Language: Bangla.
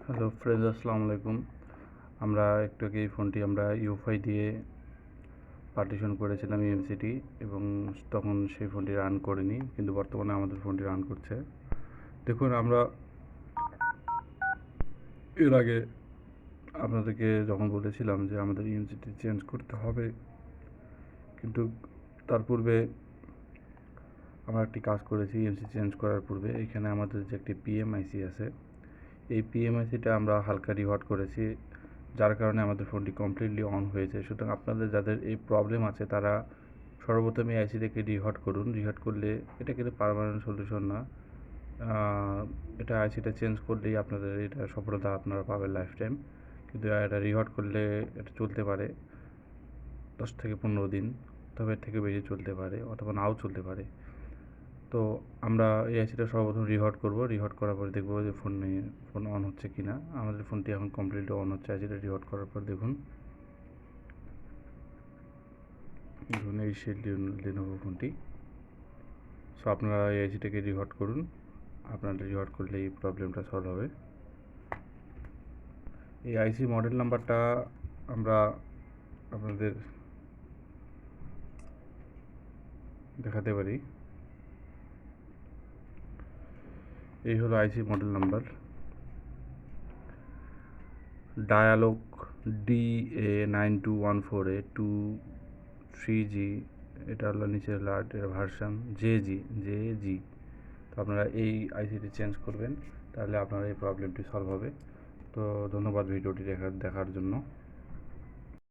হ্যালো ফ্রেন্ডস, আসসালামু আলাইকুম। আমরা একটু আগে এই ফোনটি আমরা ইউফাই দিয়ে পার্টিশন করেছিলাম ইএমসিটি, এবং তখন সেই ফোনটি রান করেনি, কিন্তু বর্তমানে আমাদের ফোনটি রান করছে। দেখুন, আমরা এর আগে আপনাদেরকে যখন বলেছিলাম যে আমাদের ইএমসিটি চেঞ্জ করতে হবে, কিন্তু তার পূর্বে আমরা একটি কাজ করেছি। ইএমসি চেঞ্জ করার পূর্বে এখানে আমাদের যে একটি পিএমআইসি আছে, এই পিএমআইসিটা আমরা হালকা রিহট করেছি, যার কারণে আমাদের ফোনটি কমপ্লিটলি অন হয়েছে। সুতরাং আপনাদের যাদের এই প্রবলেম আছে তারা সর্বপ্রথম এই আইসিটাকে রিহট করুন। রিহট করলে এটা কিন্তু পার্মানেন্ট সলিউশন না, এটা আইসিটা চেঞ্জ করলেই আপনাদের এটা সফলতা আপনারা পাবেন লাইফ টাইম। কিন্তু এটা রিহট করলে এটা চলতে পারে 10 থেকে 15 দিন, তবে এর থেকে বেশি চলতে পারে অথবা নাও চলতে পারে। তো আমরা এই আইসিটা সর্বপ্রথম রিহট করব। রিহট করার পর দেখব যে ফোন অন হচ্ছে কি না। আমাদের ফোনটি এখন কমপ্লিটলি অন হচ্ছে। আইসিটা রিহট করার পর দেখুন এই সেই Lenovo ফোনটি। সো আপনারা এই আইসিটাকে রিহট করুন। আপনারা রিহট করলে এই প্রবলেমটা সলভ হবে। এই আইসি মডেল নাম্বারটা আমরা আপনাদের দেখাতে পারি। এই হলো আইসি মডেল নাম্বার, ডায়ালগ DA9214A23G। এটা হলো নিচের লাট, এর ভার্সান জে জি। তো আপনারা এই আইসিটি চেঞ্জ করবেন, তাহলে আপনার এই প্রবলেমটি সলভ হবে। তো ধন্যবাদ ভিডিওটি দেখার জন্য।